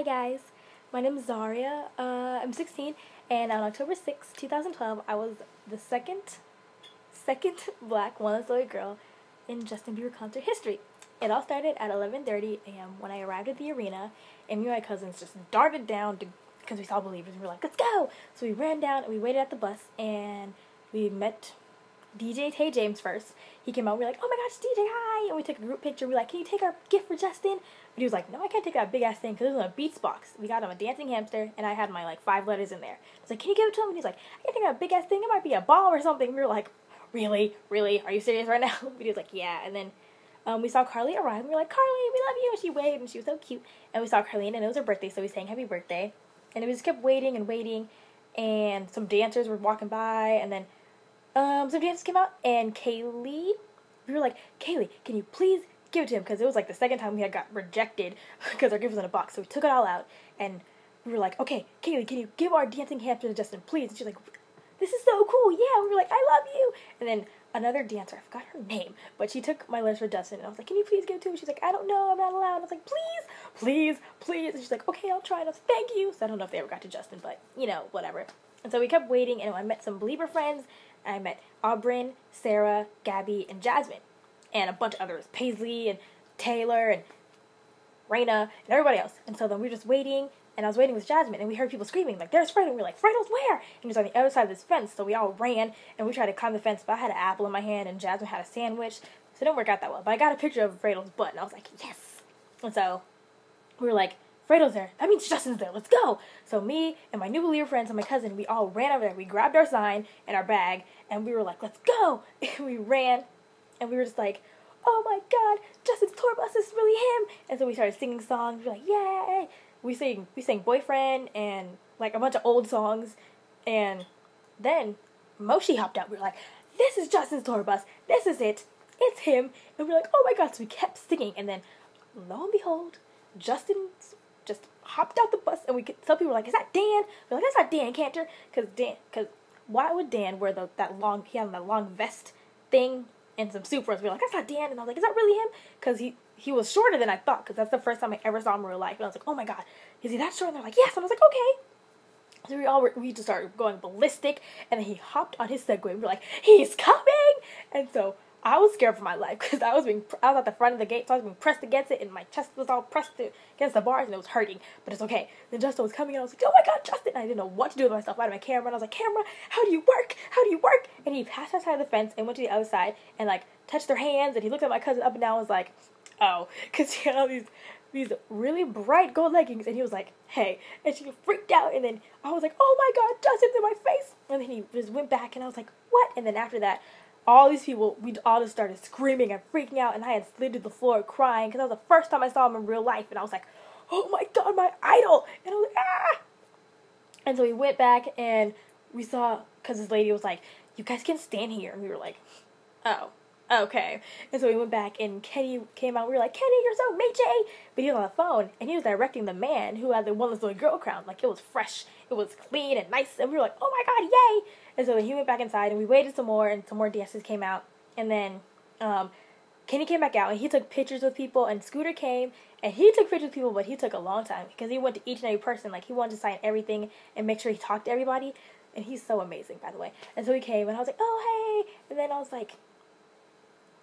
Hi guys, my name is Zaria. I'm 16, and on October 6, 2012, I was the second black one-story girl in Justin Bieber concert history. It all started at 11:30 a.m. when I arrived at the arena, and me and my cousins just darted down because we saw Believers, and we were like, let's go! So we ran down, and we waited at the bus, and we met DJ Tay James first. He came out, we were like, oh my gosh, DJ, hi! And we took a group picture. We were like, can you take our gift for Justin? But he was like, no, I can't take that big ass thing because it was in a Beats box. We got him a dancing hamster, and I had my 5 letters in there. I was like, can you give it to him? And he's like, I can't take that big ass thing. It might be a bomb or something. And we were like, really? Really? Are you serious right now? But he was like, yeah. And then we saw Carly arrive, and we were like, Carly, we love you. And she waved, and she was so cute. And we saw Carlene, and it was her birthday, so we sang happy birthday. And we just kept waiting and waiting, and some dancers were walking by, and then some dancers came out, and Kaylee, we were like, Kaylee, can you please give it to him? Because it was the second time we had got rejected because our gift was in a box. So we took it all out, and we were like, okay, Kaylee, can you give our dancing hamster to Justin, please? And she's like, this is so cool, yeah. We were like, I love you. And then another dancer, I forgot her name, but she took my letters for Justin, and I was like, can you please give it to him? She's like, I don't know, I'm not allowed. And I was like, please. And she's like, okay, I'll try. And I was like, thank you. So I don't know if they ever got to Justin, but, whatever. And so we kept waiting, and I met some Belieber friends. I met Aubryn, Sarah, Gabby, and Jasmine, and a bunch of others, Paisley, and Taylor, and Raina, and everybody else. And so then we were just waiting, and I was waiting with Jasmine, and we heard people screaming, there's Fredo. And we were like, Fredo's where? And he was on the other side of this fence, so we all ran, and we tried to climb the fence, but I had an apple in my hand, and Jasmine had a sandwich, so it didn't work out that well. But I got a picture of Fredo's butt, and I was like, yes! And so we were like, Fredo's there. That means Justin's there. Let's go. So me and my new Believer friends and my cousin, we all ran over there. We grabbed our sign and our bag, and we were like, let's go. And we ran, and we were just like, oh my God, Justin's tour bus is really him. And so we started singing songs. We were like, yay. We sang Boyfriend and a bunch of old songs. And then Moshi hopped out. We were like, this is Justin's tour bus. This is it. It's him. And we were like, oh my God. So we kept singing. And then lo and behold, Justin just hopped out the bus, and some people were like, is that Dan? We're like, that's not Dan Cantor, because why would Dan wear he had that long vest thing and some Supras? We were like, that's not Dan. And I was like, is that really him? Because he was shorter than I thought, because that's the first time I ever saw him in real life. And I was like, oh my God, is he that short? And they're like, yes. And I was like, okay. So we just started going ballistic, and then he hopped on his Segway. We were like, he's coming! And so I was scared for my life, because I was at the front of the gate, so I was being pressed against it, and my chest was all pressed against the bars, and it was hurting, but it's okay. Then Justin was coming, and I was like, oh my God, Justin! And I didn't know what to do with myself. I had my camera, and I was like, camera, how do you work? And he passed outside the fence and went to the other side, and touched their hands, and he looked at my cousin up and down and was like, oh, because he had all these really bright gold leggings, and he was like, hey, and she freaked out, and then I was like, oh my God, Justin's in my face, and then he just went back, and I was like, what? And then after that, all these people, we all just started screaming and freaking out, and I had slid to the floor crying, because that was the first time I saw him in real life, and I was like, oh my God, my idol, and I was like, ah! And so we went back, and we saw, because this lady was like, you guys can stand here, and we were like, oh, okay. And so we went back, and Kenny came out. We were like, Kenny, you're so majy. But he was on the phone, and he was directing the man who had the one little girl crown. It was fresh. It was clean and nice. And we were like, oh my God, yay. And so then he went back inside, and we waited some more, and some more dancers came out. And then Kenny came back out, and he took pictures with people, and Scooter came, and he took pictures with people, but he took a long time, because he went to each and every person. He wanted to sign everything and make sure he talked to everybody. And he's so amazing, by the way. And so he came, and I was like, oh, hey. And then I was like,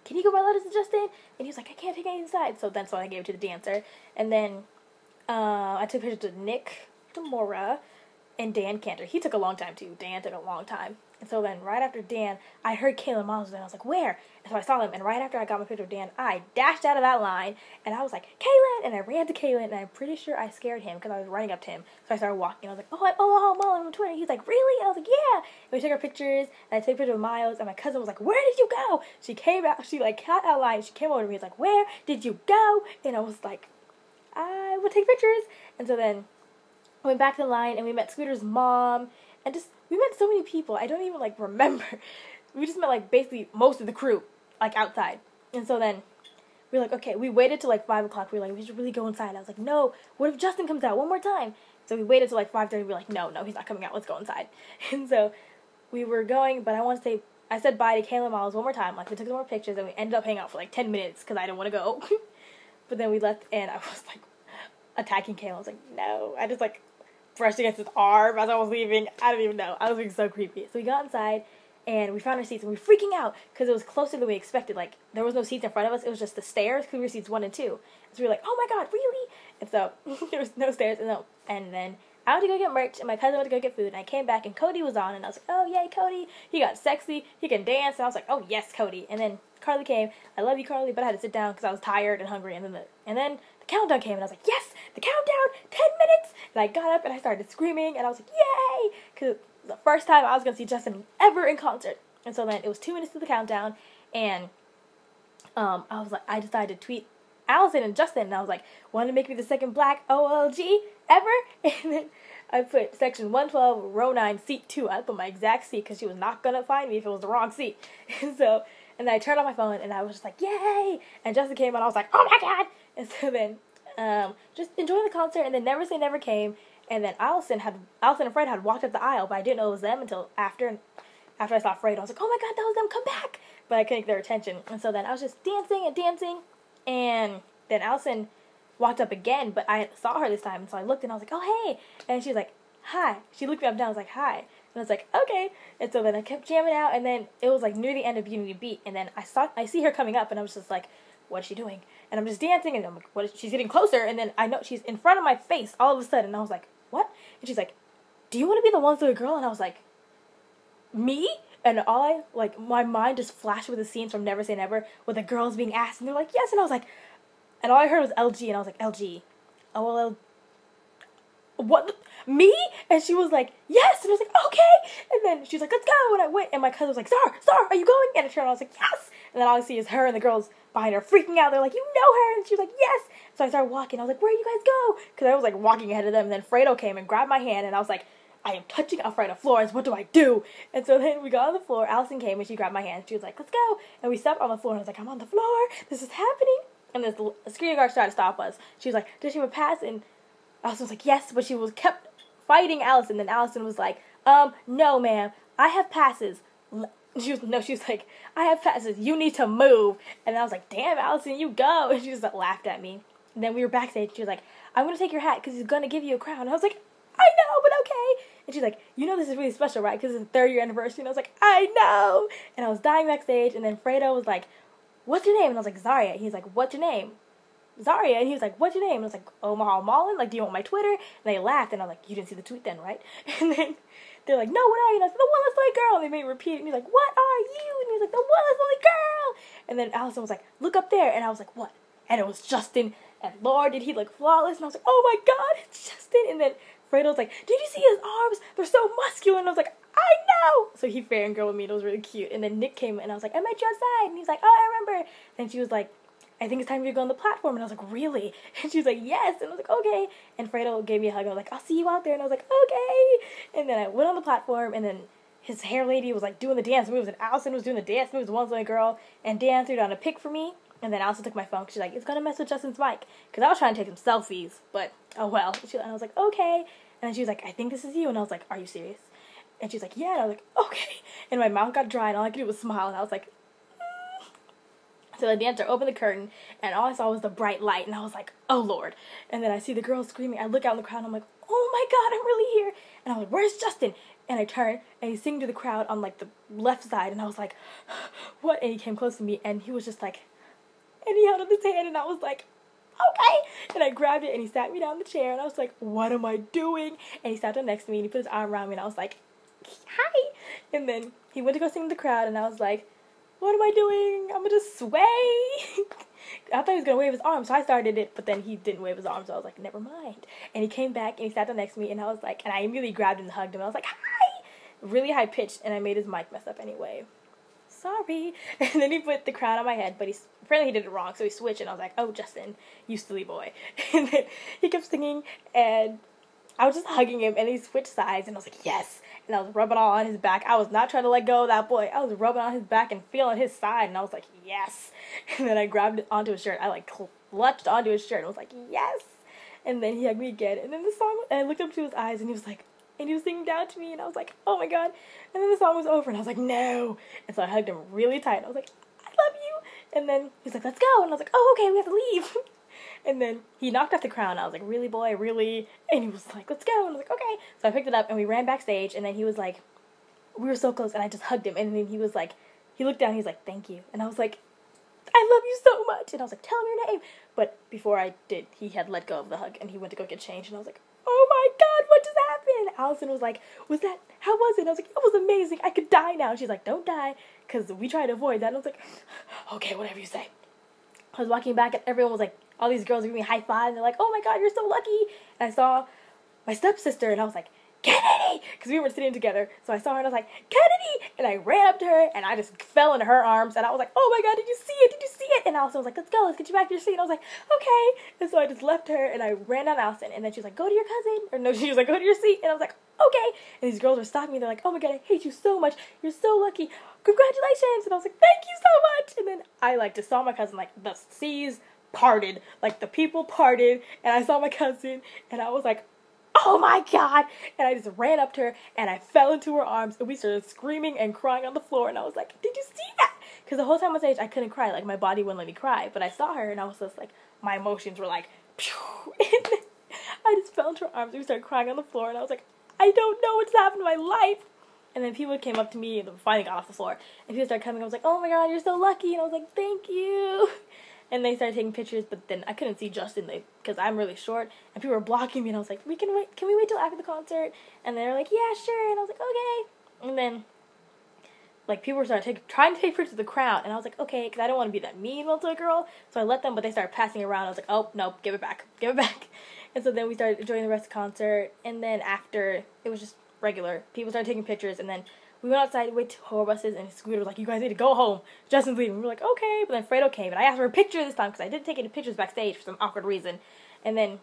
can you give my letters to Justin? And he was like, I can't take any inside. So I gave it to the dancer. And then I took pictures of Nick, Demora, and Dan Cantor. He took a long time, too. Dan took a long time. And so then right after Dan, I heard Kaylin Miles, and I was like, where? And so I saw him, and right after I got my picture of Dan, I dashed out of that line, and I was like, Kaylin! And I ran to Kaylin, and I'm pretty sure I scared him, because I was running up to him. So I started walking, and I was like, oh, I'm OLLG on Twitter. He's like, really? And I was like, yeah! And we took our pictures, and I took pictures of Miles, and my cousin was like, where did you go? She came out, she got out of line, she came over to me, and was like, where did you go? And I was like, I will take pictures. And so then I went back to the line, and we met Scooter's mom, and we met so many people, I don't even remember. We just met basically most of the crew, outside. And so then we were like, okay, we waited till 5 o'clock. We were like, we should really go inside. I was like, no, what if Justin comes out one more time? So we waited till 5:30. We were like, no, he's not coming out. Let's go inside. And so we were going, but I said bye to Kayla Miles one more time. We took some more pictures, and we ended up hanging out for 10 minutes because I didn't want to go. But then we left, and I was like, attacking came. I was like, no. I just, like, brushed against his arm as I was leaving. I don't even know. I was being so creepy. So we got inside, and we found our seats, and we were freaking out because it was closer than we expected. Like, there was no seats in front of us. It was just the stairs because we were seats 1 and 2. So we were like, oh my god, really? And so there was no stairs. And then I went to go get merch, and my cousin went to go get food, and I came back, and Cody was on, and I was like, oh, yay, Cody. He got sexy. He can dance. And I was like, oh, yes, Cody. And then Carly came. I love you, Carly, but I had to sit down because I was tired and hungry. And then the countdown came, and I was like, yes, the countdown, 10 minutes. And I got up, and I started screaming, and I was like, yay, because the first time I was going to see Justin ever in concert. And so then it was 2 minutes to the countdown, and I decided to tweet Allison and Justin, and I was like, want to make me the second black OLLG ever? And then I put section 112, row 9, seat 2. I put my exact seat because she was not going to find me if it was the wrong seat. And then I turned on my phone, and I was just like, yay! And Justin came on, I was like, oh my god! And so then, just enjoying the concert, and then Never Say Never came, and then Allison and Fred had walked up the aisle, but I didn't know it was them until after I saw Fred. I was like, oh my god, that was them, come back! But I couldn't get their attention. And so then I was just dancing, and then Allison walked up again, but I saw her this time, and so I looked, and I was like, oh, hey! And she was like, hi. She looked me up and down, I was like, hi. And I was like, okay. And so then I kept jamming out, and then it was like near the end of Beauty and the Beat, and then I see her coming up, and I was just like, what is she doing? And I'm just dancing, and I'm like, she's getting closer, and then I know she's in front of my face all of a sudden, and I was like, what? And she's like, do you want to be the one little girl? And I was like, me? And my mind just flashed with the scenes from Never Say Never, with the girls being asked, and they're like, yes, and I was like, and all I heard was LG, and I was like, LG, OLL, what, me? And she was like, yes, and I was like, okay, and then she was like, let's go, and I went, and my cousin was like, Star, are you going? And I turned, I was like, yes, and then all I see is her and the girls behind her freaking out, they're like, you know her, and she was like, yes, so I started walking, I was like, where you guys go? Because I was like walking ahead of them, and then Fredo came and grabbed my hand, and I was like, I am touching Alfredo Flores, what do I do? And so then we got on the floor, Allison came and she grabbed my hand, she was like, let's go, and we stepped on the floor, and I was like, I'm on the floor, this is happening, and this security guard tried to stop us. She was like, does she have a pass? And Allison was like, yes, but she kept fighting Allison, and then Allison was like, no ma'am, I have passes. She was like, I have passes, you need to move. And I was like, damn Allison, you go. And she just laughed at me. And then we were backstage, she was like, I'm going to take your hat because he's going to give you a crown. And I was like, I know, but okay. And she's like, you know this is really special, right? Because it's the 3rd year anniversary. And I was like, I know. And I was dying backstage. And then Fredo was like, what's your name? And I was like, Zaria. And he's like, what's your name? Zaria. And he was like, what's your name? And I was like, Omaha Mullen. Like, do you want my Twitter? And they laughed. And I was like, you didn't see the tweet then, right? And then they're like, no, what are you? And I said, the one less lonely girl. And they made me repeat it. And he's like, what are you? And he was like, the one less lonely girl. And then Allison was like, look up there. And I was like, what? And it was Justin. And Lord, did he look flawless? And I was like, oh my god, it's Justin. And then Fredo was like, did you see his arms? They're so muscular. And I was like, I know. So he fangirled with me. It was really cute. And then Nick came and I was like, I met you outside. And he's like, oh, I remember. And she was like, I think it's time for you to go on the platform. And I was like, really? And she was like, yes. And I was like, okay. And Fredo gave me a hug. And I was like, I'll see you out there. And I was like, okay. And then I went on the platform. And then his hair lady was like doing the dance moves. And Allison was doing the dance moves. The one little girl. And Dan threw down a pic for me. And then Allison took my phone. She's like, it's going to mess with Justin's mic. Because I was trying to take some selfies. But, oh well. And I was like, okay. And then she was like, I think this is you. And I was like, are you serious? And she's like, yeah. And I was like, okay. And my mouth got dry. And all I could do was smile. And I was like, So the dancer opened the curtain. And all I saw was the bright light. And I was like, oh, Lord. And then I see the girls screaming. I look out in the crowd. And I'm like, oh, my God, I'm really here. And I was like, where's Justin? And I turned. And he's singing to the crowd on, like, the left side. And I was like, what? And he came close to me. And he was just like, and he held up his hand, and I was like, okay. And I grabbed it, and he sat me down in the chair, and I was like, what am I doing? And he sat down next to me, and he put his arm around me, and I was like, hi. And then he went to go sing to the crowd, and I was like, what am I doing? I'm going to sway. I thought he was going to wave his arm, so I started it, but then he didn't wave his arm, so I was like, never mind. And he came back, and he sat down next to me, and I was like, and I immediately grabbed him and hugged him, and I was like, hi. Really high-pitched, and I made his mic mess up anyway. Sorry. And then he put the crown on my head, but apparently he did it wrong, so he switched, and I was like, oh, Justin, you silly boy. And then he kept singing, and I was just hugging him, and he switched sides, and I was like, yes. And I was rubbing all on his back. I was not trying to let go of that boy. I was rubbing on his back and feeling his side, and I was like, yes. And then I grabbed it onto his shirt. I, like, clutched onto his shirt, and I was like, yes. And then he hugged me again, and then the song, and I looked up to his eyes, and he was like, and he was singing down to me, and I was like, oh my God. And then the song was over, and I was like, no. And so I hugged him really tight. I was like, I love you. And then he's like, let's go. And I was like, oh, okay, we have to leave. And then he knocked off the crown. I was like, really, boy, really? And he was like, let's go. And I was like, okay. So I picked it up and we ran backstage. And then he was like, we were so close. And I just hugged him. And then he was like, he looked down. He's like, thank you. And I was like, I love you so much. And I was like, tell him your name. But before I did, he had let go of the hug. And he went to go get changed. And I was like, oh my God, what just happened? Allison was like, how was it? And I was like, it was amazing. I could die now. And she's like, don't die. Because we tried to avoid that. And I was like, okay, whatever you say. I was walking back and everyone was like, all these girls were giving me high five. And they're like, oh my God, you're so lucky. And I saw my stepsister and I was like, Kennedy! Because we were sitting together. So I saw her and I was like, Kennedy! And I ran up to her and I just fell into her arms. And I was like, oh my God, did you see it? Did you see it? And Allison was like, let's go. Let's get you back to your seat. And I was like, okay. And so I just left her and I ran down Allison. And then she was like, go to your cousin. Or no, she was like, go to your seat. And I was like, okay. And these girls were stopping me. They're like, oh my God, I hate you so much. You're so lucky. Congratulations. And I was like, thank you so much. And then I like just saw my cousin, like the seas parted, like the people parted. And I saw my cousin and I was like, oh my God. And I just ran up to her and I fell into her arms and we started screaming and crying on the floor. And I was like, did you see that? Because the whole time on stage I couldn't cry. Like my body wouldn't let me cry. But I saw her and I was just like, my emotions were like, phew. And then I just fell into her arms and we started crying on the floor. And I was like, I don't know what's happened to my life. And then people came up to me and finally got off the floor. And people started coming. I was like, oh my God, you're so lucky. And I was like, thank you. And they started taking pictures, but then I couldn't see Justin because I'm really short, and people were blocking me, and I was like, can we wait till after the concert? And they were like, yeah, sure, and I was like, okay. And then, like, people were trying to take pictures of the crowd, and I was like, okay, because I don't want to be that mean little girl, so I let them, but they started passing it around. I was like, oh, no, give it back. And so then we started enjoying the rest of the concert, and then after, it was just regular. People started taking pictures, and then we went outside, wait to tour buses, and Scooter was like, you guys need to go home. Justin's leaving. We were like, okay. But then Fredo came, and I asked for a picture this time, because I didn't take any pictures backstage for some awkward reason. And then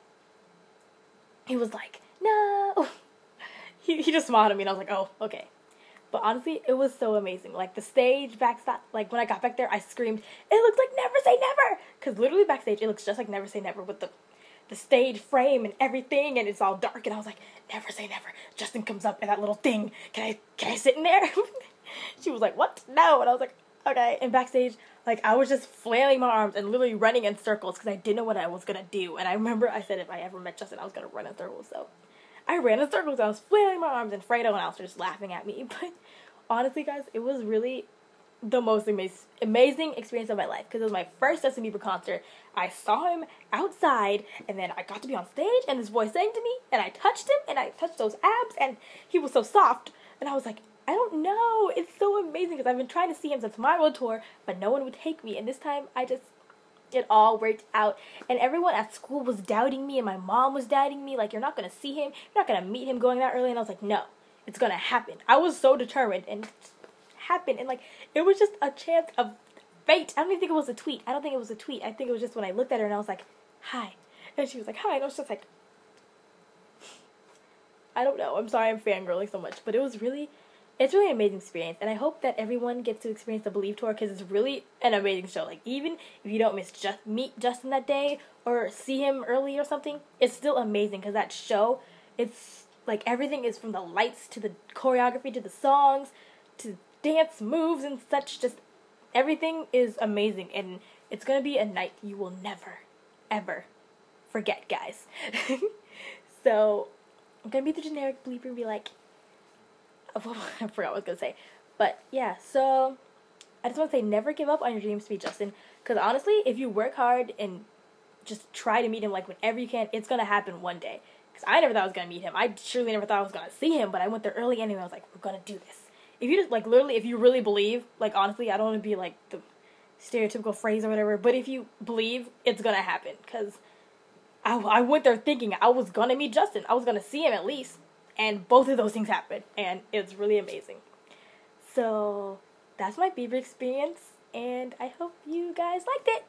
he was like, no. He just smiled at me, and I was like, oh, okay. But honestly, it was so amazing. Like, the stage backstage, like, when I got back there, I screamed, it looks like Never Say Never. Because literally backstage, it looks just like Never Say Never with the stage frame and everything, and it's all dark, and I was like, never say never. Justin comes up in that little thing. Can I sit in there? She was like, what? No. And I was like, okay. And backstage, like, I was just flailing my arms and literally running in circles because I didn't know what I was going to do. And I remember I said if I ever met Justin, I was going to run in circles. So I ran in circles. I was flailing my arms, and Fredo and Alice were just laughing at me. But honestly, guys, it was really the most amazing experience of my life because it was my first Justin Bieber concert. I saw him outside, and then I got to be on stage, and his voice sang to me, and I touched him, and I touched those abs, and he was so soft, and I was like, I don't know, it's so amazing, because I've been trying to see him since my world tour, but no one would take me, and this time, it all worked out, and everyone at school was doubting me, and my mom was doubting me, like, you're not going to see him, you're not going to meet him going that early, and I was like, no, it's going to happen. I was so determined, and it just happened, and, like, it was just a chance of fate. I don't even think it was a tweet. I think it was just when I looked at her and I was like, hi. And she was like, hi. And I was just like, I don't know. I'm sorry I'm fangirling so much. But it's really an amazing experience. And I hope that everyone gets to experience the Believe tour because it's really an amazing show. Like, even if you don't meet Justin that day or see him early or something, it's still amazing because that show, it's like everything is from the lights to the choreography to the songs to dance moves and such, just everything is amazing, and it's going to be a night you will never, ever forget, guys. So, I'm going to be the generic bleeper and be like, I forgot what I was going to say. But, yeah, so, I just want to say, never give up on your dreams to meet Justin, because honestly, if you work hard and just try to meet him, like, whenever you can, it's going to happen one day. Because I never thought I was going to meet him. I surely never thought I was going to see him, but I went there early anyway. I was like, we're going to do this. If you just, like, literally, if you really believe, like, honestly, I don't want to be, like, the stereotypical phrase or whatever, but if you believe, it's gonna happen, because I went there thinking I was gonna meet Justin. I was gonna see him at least, and both of those things happened, and it's really amazing. So, that's my Bieber experience, and I hope you guys liked it.